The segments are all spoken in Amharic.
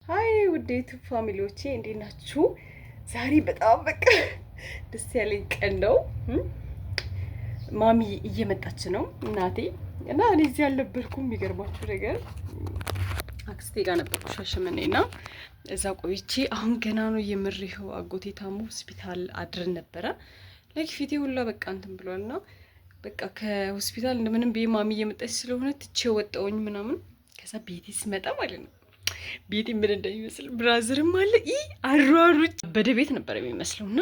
ሃይ ውዴቱ ፋሚሊዎቼ እንዴት ናችሁ? ዛሬ በጣም በቃ ደስ ያለኝ ቀን ነው። ማሚ እየመጣች ነው እናቴ እና እኔ እዚህ አልነበርኩም። የሚገርማችሁ ነገር አክስቴ ጋር ነበርኩ ሻሸመኔና እዛ ቆይቼ አሁን ገና ነው የምሬው አጎቴ ታሞ ሆስፒታል አድረን ነበረ። ላይክ ፊቴ ሁላ በቃ እንትን ብሏልና በቃ ከሆስፒታል እንደምንም ቤ ማሚ እየመጣች ስለሆነ ትቼ ወጣሁኝ ምናምን። ከዛ ቤቴ ስመጣ ማለት ነው ቤቴ ምን እንደሚመስል ብራዘርም አለ አሯሩጭ በደቤት ነበር የሚመስለውና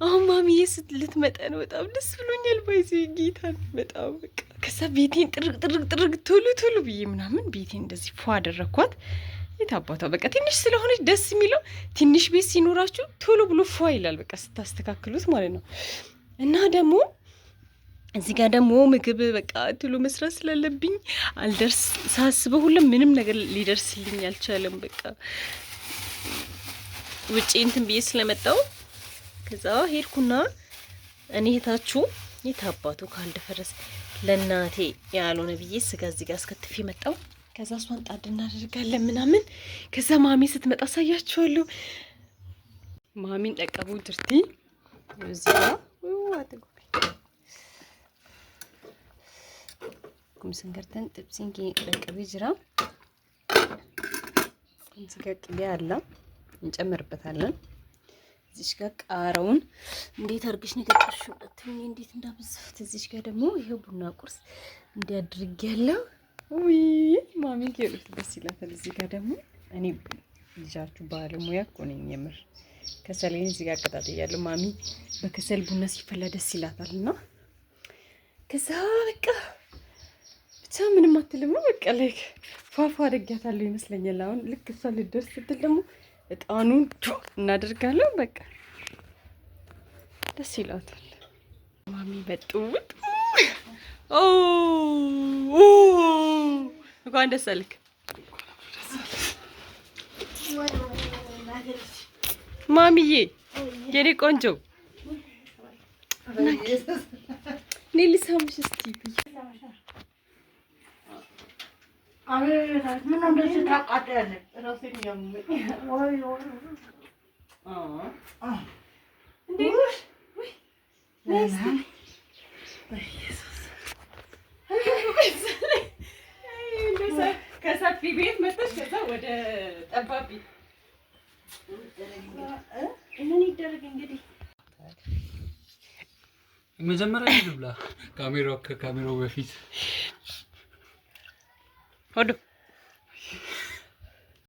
አሁን ማሚዬ ልትመጣ ነው። በጣም ደስ ብሎኛል። ባይዚ ጌታን በጣም በቃ ከዛ ቤቴን ጥርግ ቶሎ ብዬ ምናምን ቤቴን እንደዚህ ፏ አደረኳት። የታባቷ በቃ ትንሽ ስለሆነች ደስ የሚለው ትንሽ ቤት ሲኖራችሁ ቶሎ ብሎ ፏ ይላል በቃ ስታስተካክሉት ማለት ነው። እና ደግሞ እዚህ ጋር ደግሞ ምግብ በቃ ቶሎ መስራት ስላለብኝ አልደርስ ሳስበው ሁሉም ምንም ነገር ሊደርስልኝ አልቻለም። በቃ ውጪ እንትን ብዬ ስለመጣው ከዛ ሄድኩና እኔ እህታችሁ የታባቱ ካልደፈረስ ለናቴ ያልሆነ ብዬ ስጋ እዚህ ጋር አስከትፌ መጣው። ከዛ እሷን ጣድ እናደርጋለን ምናምን። ከዛ ማሚ ስትመጣ አሳያችኋለሁ። ማሚን ጠቀቡ ድርቲ እዚህ ጋር ኩምስንገርተን ጥብሲን ቀቀቢ ጅራ እንስጋቅቤ አለ እንጨምርበታለን። እዚሽ ጋር ቃራውን እንዴት አርግሽ ነው የቀጠርሽው? እንዴት እንዳበዛሁት። እዚሽ ጋር ደግሞ ይሄው ቡና ቁርስ እንዲያድርግ ያለው ውይ ማሚ ከሩት ደስ ይላታል። እዚህ ጋር ደግሞ እኔ ልጃችሁ ባለሙያ እኮ ነኝ የምር። ከሰሌን እዚህ ጋር አቀጣጥያለሁ። ማሚ በከሰል ቡና ሲፈላ ደስ ይላታልና ከዛ በቃ ብቻ ምንም አትልም ነው በቃ ላይክ ፏፏ አደርጋታለሁ ይመስለኛል። አሁን ልክ እሷ ልደርስ ስትል ደግሞ እጣኑን እናደርጋለን። በቃ ደስ ይላታል። ማሚ በጥውጥ እንኳን ደስ አለክ ማሚዬ የኔ ቆንጆ። እኔ ልሳምሽ እስኪ ምን እንደዚህ ታቃጥያለሽ? ራሴን ያመመኝ ወይ ከሰፊ ቤት መጥተሽ ከዛ ወደ ጠባብ ቤት ምን ይደረግ እንግዲህ። መጀመሪያ ይብላ ካሜራው ከካሜራው በፊት ወዶ